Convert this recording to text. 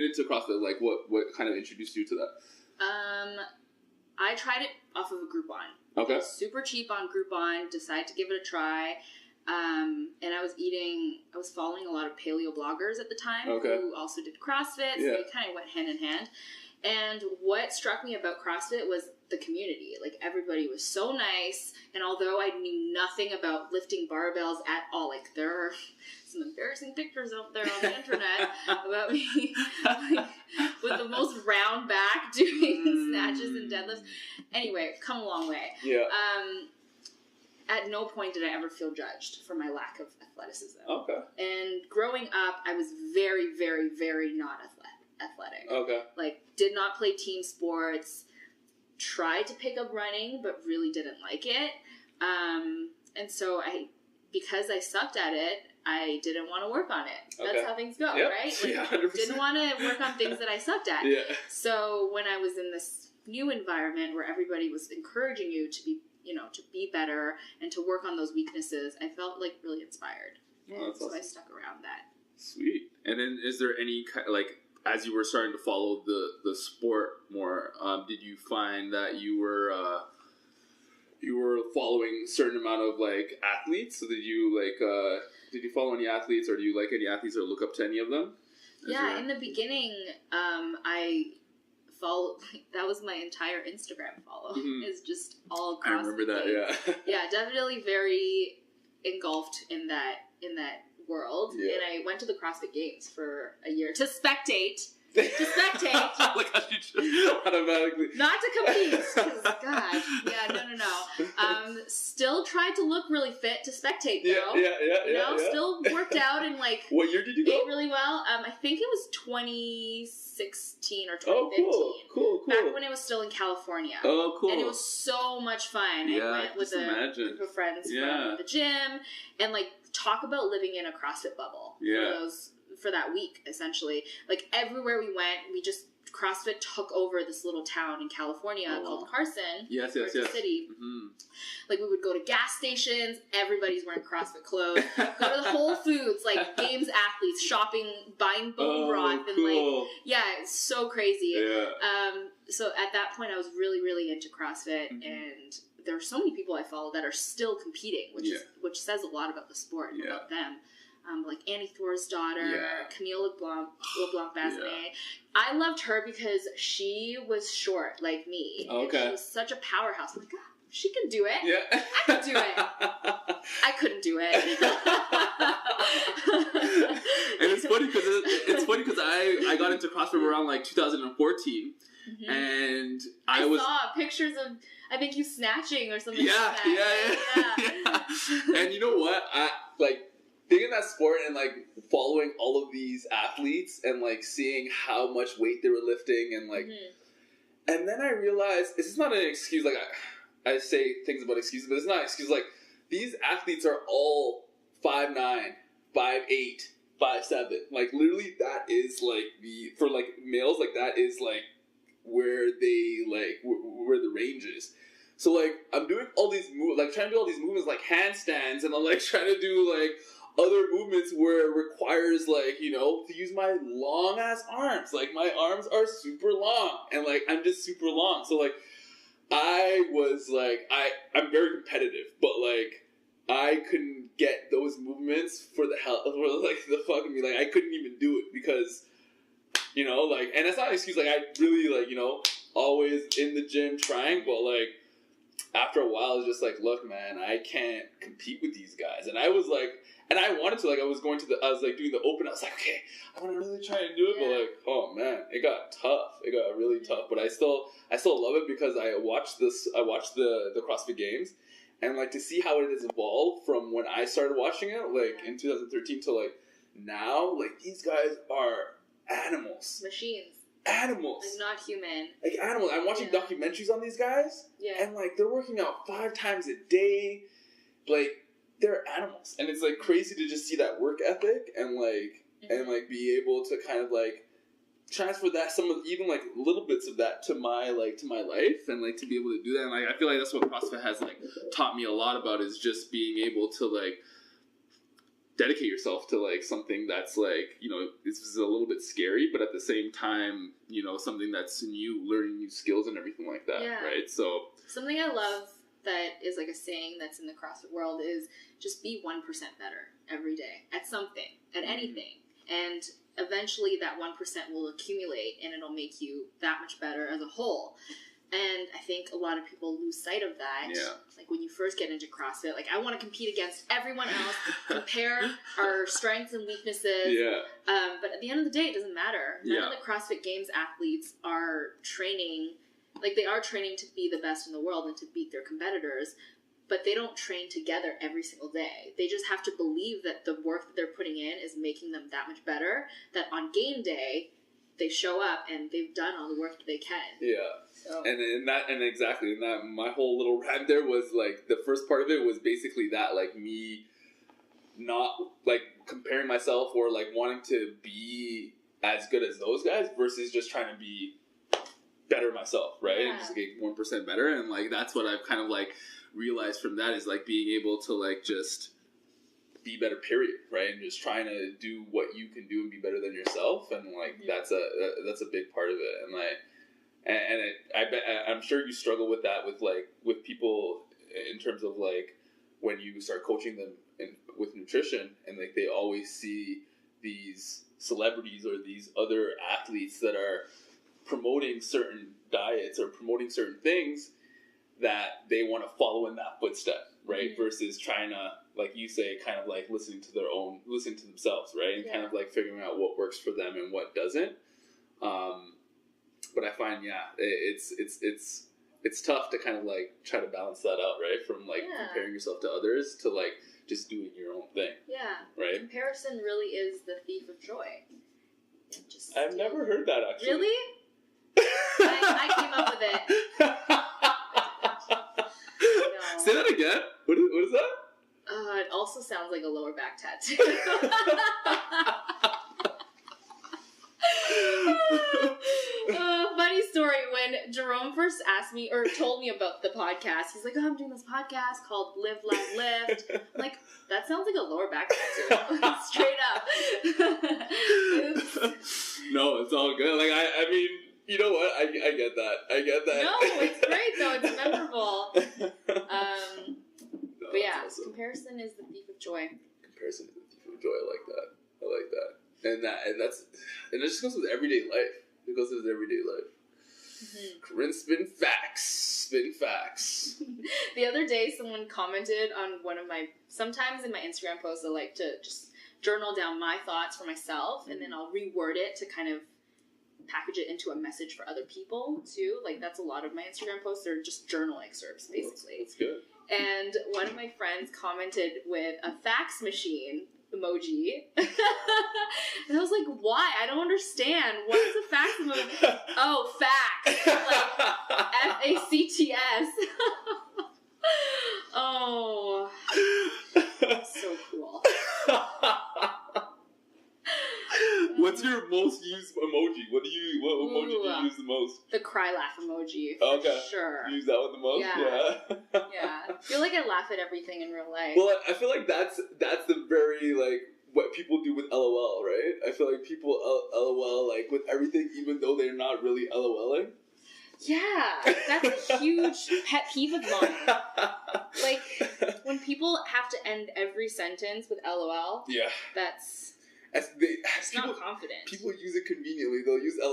into CrossFit? Like, what kind of introduced you to that? I tried it off of a Groupon. Okay. Super cheap on Groupon. Decided to give it a try. And I was following a lot of paleo bloggers at the time who also did CrossFit. So they kind of went hand in hand. And what struck me about CrossFit was the community. Like, everybody was so nice. And although I knew nothing about lifting barbells at all, like, there are some embarrassing pictures out there on the internet about me like, with the most round back doing snatches and deadlifts. Anyway, come a long way. Yeah. At no point did I ever feel judged for my lack of athleticism. Okay. And growing up, I was very, very, very not athletic. Okay. Like, did not play team sports, tried to pick up running, but really didn't like it. And so because I sucked at it, I didn't want to work on it. That's how things go, right? Like, yeah, 100%. Didn't want to work on things that I sucked at. Yeah. So when I was in this new environment where everybody was encouraging you to be, to be better and to work on those weaknesses, I felt like really inspired. And so awesome. I stuck around that. Sweet. And then is there any like, as you were starting to follow the sport more, did you find that you were following a certain amount of like athletes? So did you follow any athletes, or do you like any athletes or look up to any of them? In the beginning, I followed. That was my entire Instagram follow. Is just all CrossFit. I remember that. Games. Yeah, definitely very engulfed in that world. Yeah. And I went to the CrossFit Games for a year to spectate. Like how you just automatically. Not to compete. God. Yeah, no. Still tried to look really fit to spectate, though. Yeah. Still worked out and like. What year did you go? Ate really well. I think it was 2016 or 2015. Oh, cool. Back when it was still in California. Oh, cool. And it was so much fun. Yeah, I went with a group of friends from the gym and like talk about living in a CrossFit bubble. Yeah. For that week, essentially. Like, everywhere we went, CrossFit took over this little town in California called Carson. Yes. City. Mm-hmm. Like, we would go to gas stations, everybody's wearing CrossFit clothes. Go to the Whole Foods, like, games athletes, shopping, buying bone broth, and like, it's so crazy. Yeah. So at that point, I was really, really into CrossFit, and there are so many people I follow that are still competing, which says a lot about the sport and about them. Like Annie Thor's daughter, Camille LeBlanc-Bazinet. Yeah. I loved her because she was short like me. Okay. She was such a powerhouse. I'm like, she can do it. Yeah. I can do it. I couldn't do it. And it's funny because I got into CrossFit around like 2014. Mm-hmm. And I saw pictures of, I think, you snatching or something like that. Yeah. And you know what? Being in that sport and, like, following all of these athletes and, like, seeing how much weight they were lifting and, like... And then I realized, this is not an excuse, like, I say things about excuses, but it's not an excuse. Like, these athletes are all 5'9", 5'8", 5'7". Like, literally that is, like, for, like, males, like, that is, like, where they, like, where the range is. So, like, I'm doing all these moves, like, trying to do all these movements, like, handstands, and I'm, like, trying to do, like... other movements where it requires, like, to use my long-ass arms. Like, my arms are super long. And, like, I'm just super long. So, like, I was, like, I'm very competitive. But, like, I couldn't get those movements for the fuck of me. Like, I couldn't even do it because, like... And that's not an excuse. Like, I really, like, always in the gym trying. But, like, after a while, I was just like, look, man, I can't compete with these guys. And I was, like... And I wanted to, like, I was doing the open. I was like, okay, I want to really try and do it. But, like, oh, man, it got tough. It got really tough. But I still love it because I watched the CrossFit Games. And, like, to see how it has evolved from when I started watching it, like, in 2013 to, like, now, like, these guys are animals. Machines. Animals. Like, not human. Like, animals. I'm watching documentaries on these guys. Yeah. And, like, they're working out 5 times a day. Like... They're animals, and it's like crazy to just see that work ethic and like and like be able to kind of like transfer that some of even like little bits of that to my life and like to be able to do that. And like I feel like that's what CrossFit has like taught me a lot about is just being able to like dedicate yourself to like something that's like, you know, this is a little bit scary, but at the same time, you know, something that's new, learning new skills and everything like that, right? So something I love that is like a saying that's in the CrossFit world is just be 1% better every day at something, at anything. And eventually that 1% will accumulate and it'll make you that much better as a whole. And I think a lot of people lose sight of that. Like when you first get into CrossFit, like I want to compete against everyone else, compare our strengths and weaknesses. But at the end of the day, it doesn't matter. None of the CrossFit Games athletes are training, like they are training to be the best in the world and to beat their competitors, but they don't train together every single day. They just have to believe that the work that they're putting in is making them that much better, that on game day, they show up and they've done all the work that they can. So. And exactly, my whole little rant there was like, the first part of it was basically that, like me not like comparing myself or like wanting to be as good as those guys versus just trying to be better myself, right? And just get 1% better. And like, that's what I've kind of like realized from that is like being able to like just be better, period, right? And just trying to do what you can do and be better than yourself, and like that's a big part of it. And like, I'm sure you struggle with that with people in terms of like when you start coaching them with nutrition, and like they always see these celebrities or these other athletes that are promoting certain diets or promoting certain things that they want to follow in that footstep, right? Versus trying to, like you say, kind of like listening to themselves, right? And kind of like figuring out what works for them and what doesn't. But I find, it's tough to kind of like try to balance that out, right? From like comparing yourself to others to like just doing your own thing. Right? Comparison really is the thief of joy. I've never heard that, actually. Really? I came up with it. Say that again. What is that? It also sounds like a lower back tattoo. Funny story, when Jerome first asked me or told me about the podcast, he's like, oh, I'm doing this podcast called Live, Laugh, Lift. I'm like, that sounds like a lower back tattoo. Straight up. No, it's all good. Like, I mean, you know what? I get that. No, it's great though. It's memorable. But yeah, awesome. Comparison is the thief of joy. Comparison is the thief of joy. I like that. And it just goes with everyday life. It goes with everyday life. Keren, spin facts. The other day, someone commented on sometimes in my Instagram posts, I like to just journal down my thoughts for myself, and then I'll reword it to kind of package it into a message for other people too. Like that's a lot of my Instagram posts are just journal excerpts, basically. That's good. And one of my friends commented with a fax machine emoji. And I was like, why? I don't understand. What is a fax emoji? Oh, fax. Like F-A-C-T-S. Oh. So cool. What's your most used emoji? What emoji do you use the most? The cry laugh emoji. Okay. Sure. You use that one the most? Yeah. Yeah. I feel like I laugh at everything in real life. Well, I feel like that's the very, like, what people do with LOL, right? I feel like people LOL, like, with everything, even though they're not really LOLing. Yeah. That's a huge pet peeve of mine. Like, when people have to end every sentence with LOL. Yeah. That's... It's not confident. People use it conveniently. They'll use LOL